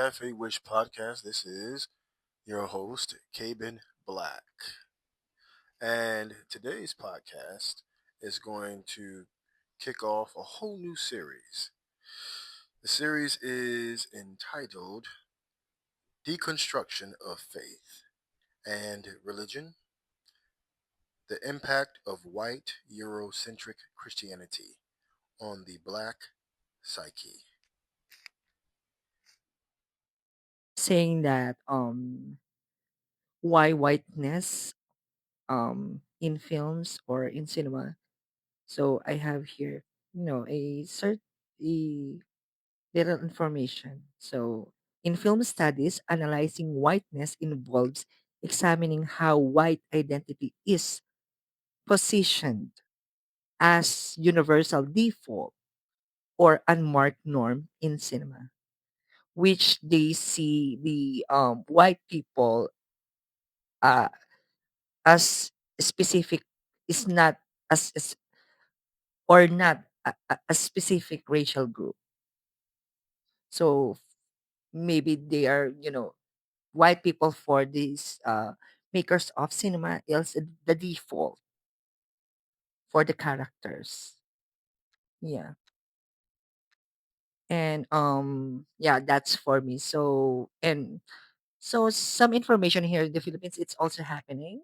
Have a Wish podcast. This is your host, Cabin Black. And today's podcast is going to kick off a whole new series. The series is entitled Deconstruction of Faith and Religion: The Impact of White Eurocentric Christianity on the Black Psyche. Saying that why whiteness in films or in cinema. So I have here, a little information. So in film studies, analyzing whiteness involves examining how white identity is positioned as universal default or unmarked norm in cinema, which they see the white people uh, as specific is not as or not a specific racial group. So maybe they are, white people for these makers of cinema is the default for the characters. Yeah. And yeah, that's for me. So some information here in the Philippines, it's also happening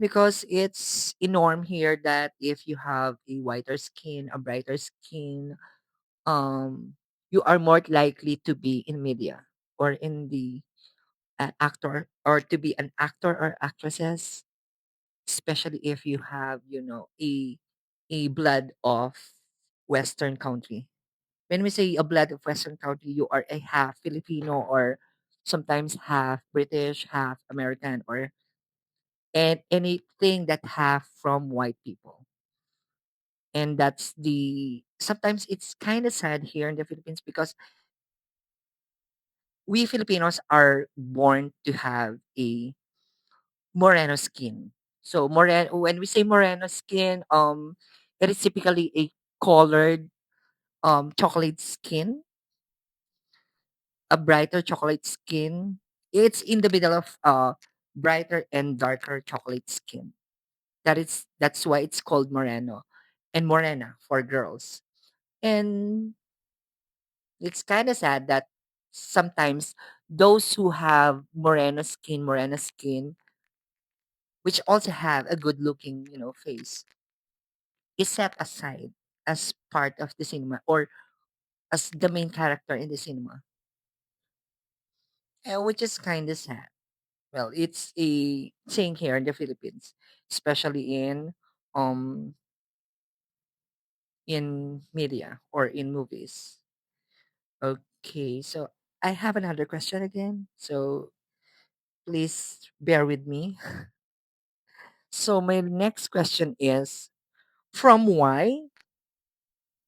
because it's a norm here that if you have a whiter skin, a brighter skin, um, you are more likely to be in media or in the actor or to be an actor or actresses, especially if you have, a blood of Western country. When we say a blood of Western country, you are a half Filipino or sometimes half British, half American, or and anything that half from white people. And that's the sometimes it's kind of sad here in the Philippines because we Filipinos are born to have a moreno skin. So moreno, when we say moreno skin, it is typically a colored chocolate skin, a brighter chocolate skin. It's in the middle of brighter and darker chocolate skin. That's why it's called moreno and morena for girls. And it's kind of sad that sometimes those who have morena skin, which also have a good looking, face, is set aside as part of the cinema or as the main character in the cinema, which is kind of sad. Well, it's a thing here in the Philippines, especially um in media or in movies. Okay, so I have another question again. So please bear with me. So my next question is from why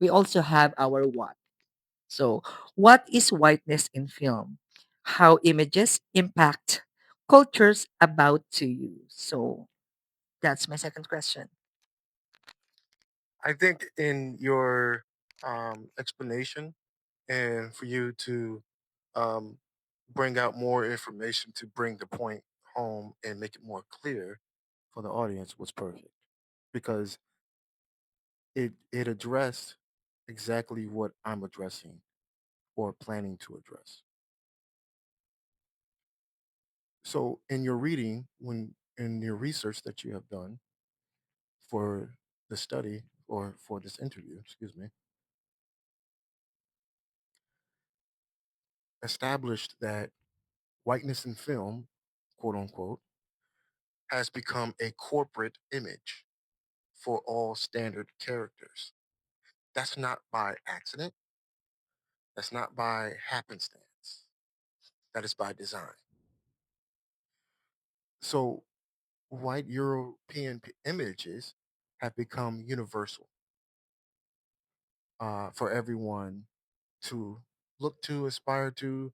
we also have our what. So, what is whiteness in film? How images impact cultures about to you? So, that's my second question. I think in your explanation, and for you to um, bring out more information to bring the point home and make it more clear for the audience was perfect because it addressed exactly what I'm addressing or planning to address. So in your reading, when in your research that you have done for the study or for this interview, excuse me, established that whiteness in film, quote unquote, has become a corporate image for all standard characters. That's not by accident. That's not by happenstance. That is by design. So, white European images have become universal for everyone to look to, aspire to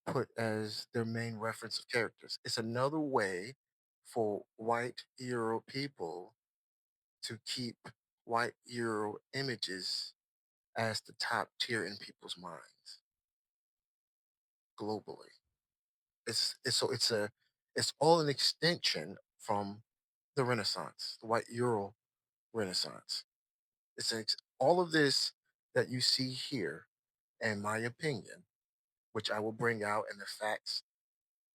put as their main reference of characters. It's another way for white Euro people to keep white Euro images as the top tier in people's minds. globally. It's all an extension from the Renaissance, the White Euro Renaissance. All of this that you see here, in my opinion, which I will bring out, and the facts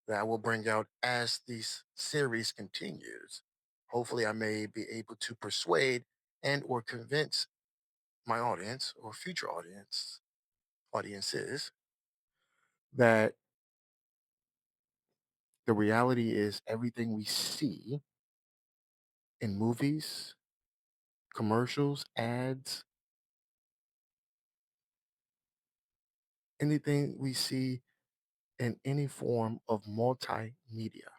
that I will bring out as this series continues. Hopefully, I may be able to persuade and or convince my audience or future audiences that the reality is everything we see in movies, commercials, ads, anything we see in any form of multimedia,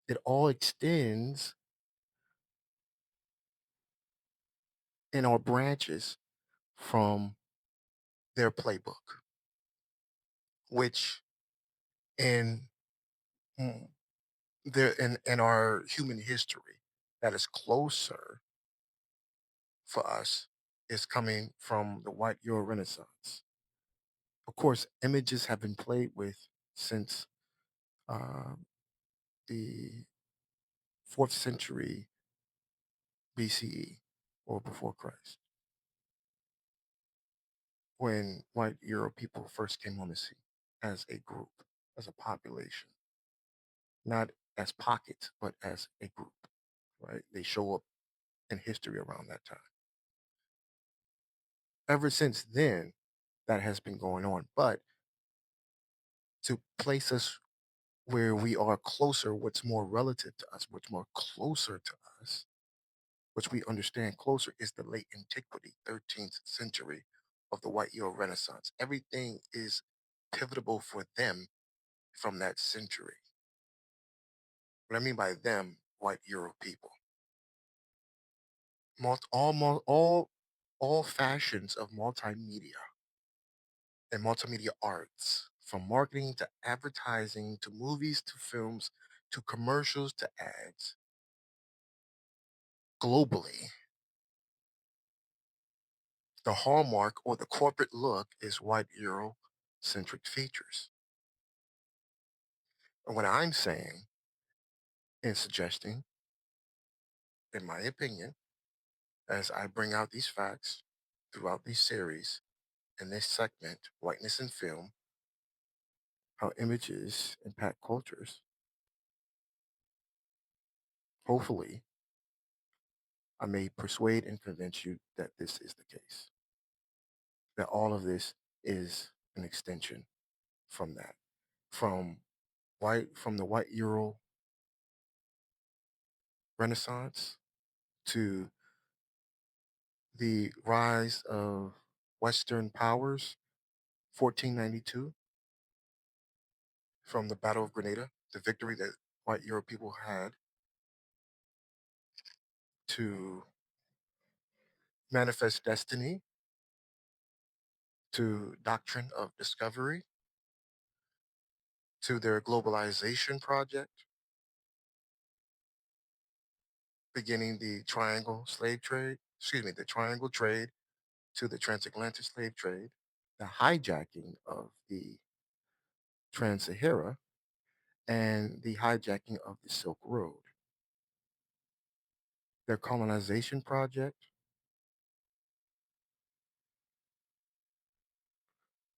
it all extends in our branches from their playbook, which in mm, in our human history that is closer for us is coming from the White Euro Renaissance. Of course, images have been played with since uh, the 4th century BCE or before Christ, when White Euro people first came on the scene as a group, as a population, not as pockets, but as a group, right? They show up in history around that time. Ever since then, that has been going on. But to place us where we are closer, what's more relative to us, what's more closer to us, which we understand closer, is the late antiquity, 13th century of the White Euro Renaissance. Everything is pivotal for them from that century. What I mean by them, White Euro people, all fashions of multimedia and multimedia arts, from marketing to advertising to movies to films to commercials to ads, globally, the hallmark or the corporate look is white Euro centric features. And what I'm saying and suggesting, in my opinion, as I bring out these facts throughout these series in this segment, Whiteness in Film, how images impact cultures, hopefully, I may persuade and convince you that this is the case, that all of this is an extension from that, from from the white Euro Renaissance to the rise of Western powers, 1492, from the Battle of Grenada, the victory that white Euro people had to manifest destiny, to doctrine of discovery, to their globalization project, beginning the triangle slave trade, excuse me, the triangle trade to the transatlantic slave trade, the hijacking of the Trans-Sahara, and the hijacking of the Silk Road, their colonization project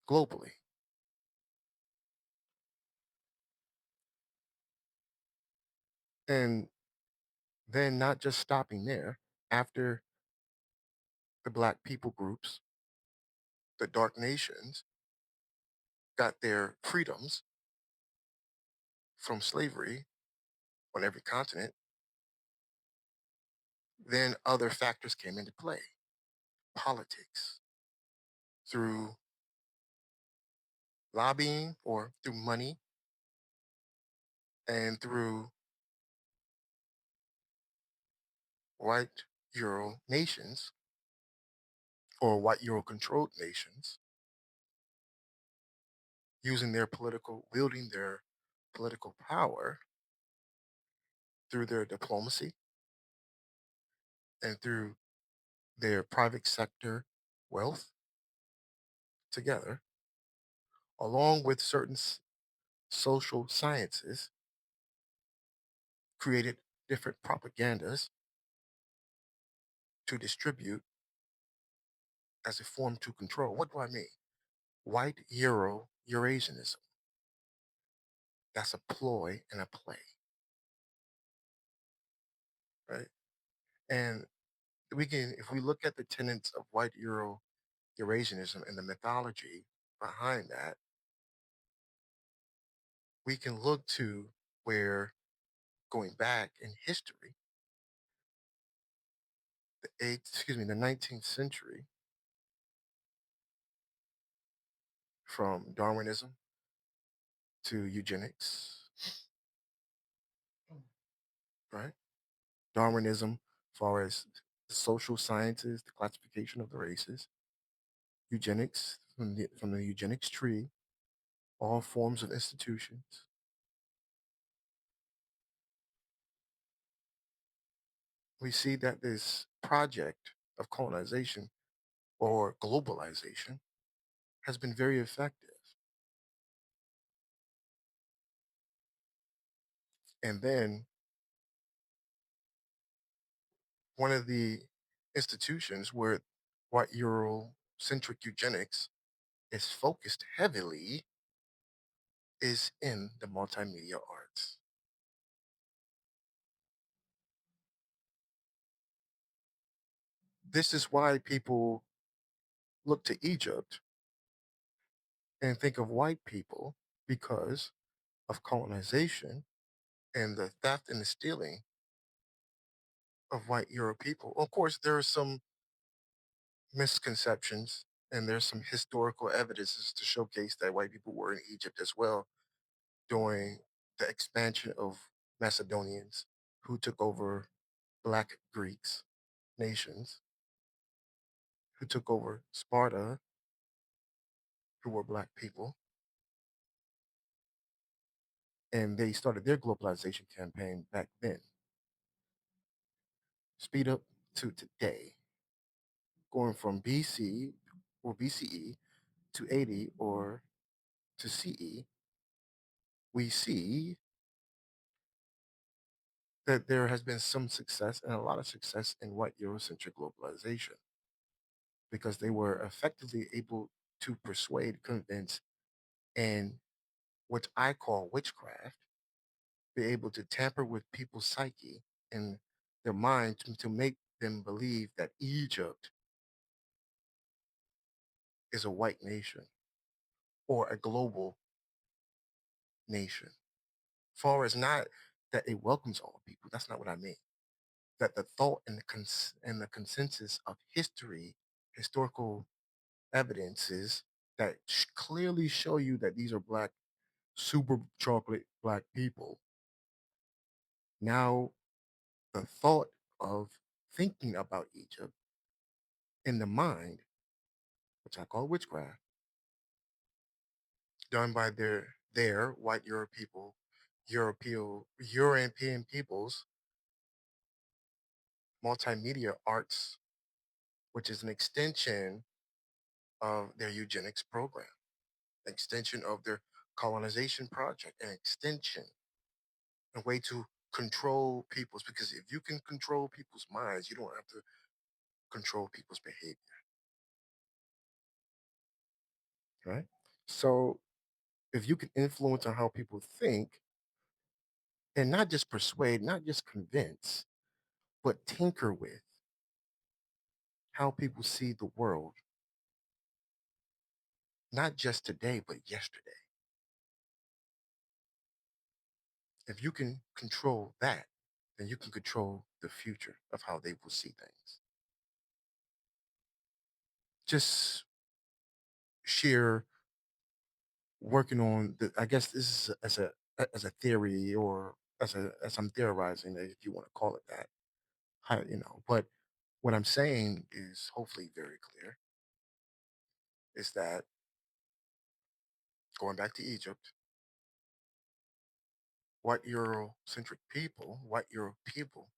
globally. And then not just stopping there, after the Black people groups, the dark nations got their freedoms from slavery on every continent, then other factors came into play. Politics, through lobbying or through money and through white Euro nations or white Euro controlled nations wielding their political power through their diplomacy and through their private sector wealth together, along with certain social sciences, created different propagandas to distribute as a form to control. What do I mean? White Eurasianism. That's a ploy and a play, right? And we can, if we look at the tenets of white Eurasianism and the mythology behind that, we can look to where going back in history, the 19th century, from Darwinism to eugenics, right? Darwinism, as far as the social sciences, the classification of the races, eugenics from the eugenics tree, all forms of institutions. We see that this project of colonization or globalization has been very effective. And then one of the institutions where white Eurocentric eugenics is focused heavily is in the multimedia arts. This is why people look to Egypt and think of white people because of colonization and the theft and the stealing of white Euro people. Of course, there are some misconceptions and there's some historical evidences to showcase that white people were in Egypt as well during the expansion of Macedonians who took over Black Greeks nations, who took over Sparta, who were Black people, and they started their globalization campaign back then. Speed up to today, going from BC or BCE to 80 or to CE, we see that there has been some success and a lot of success in white Eurocentric globalization because they were effectively able to persuade, convince, and what I call witchcraft, be able to tamper with people's psyche and their mind to make them believe that Egypt is a white nation or a global nation. Far as not that it welcomes all people, that's not what I mean. That the thought and and the consensus of history, historical evidences that clearly show you that these are black, super chocolate black people. Now, the thought of thinking about Egypt in the mind, which I call witchcraft, done by their white European peoples, multimedia arts, which is an extension of their eugenics program, an extension of their colonization project, an extension, a way to control people's, because if you can control people's minds, you don't have to control people's behavior, right? So if you can influence on how people think and not just persuade, not just convince, but tinker with how people see the world, not just today, but yesterday. If you can control that, then you can control the future of how they will see things. Just sheer working on the, I guess this is as a theory or as I'm theorizing, if you want to call it that. But what I'm saying is hopefully very clear is that going back to Egypt, white Euro people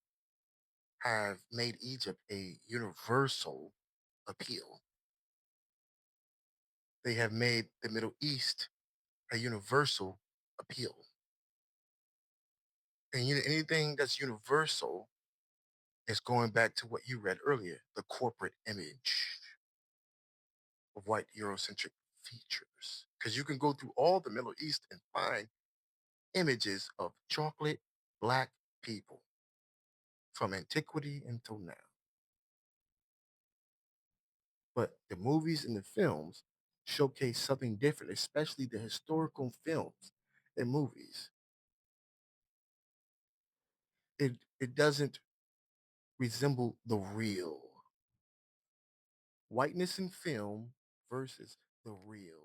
have made Egypt a universal appeal. They have made the Middle East a universal appeal. And anything that's universal is going back to what you read earlier, the corporate image of white Eurocentric features. Because you can go through all the Middle East and find images of chocolate black people from antiquity until now. But the movies and the films showcase something different, especially the historical films and movies. It doesn't resemble the real. Whiteness in film versus the real.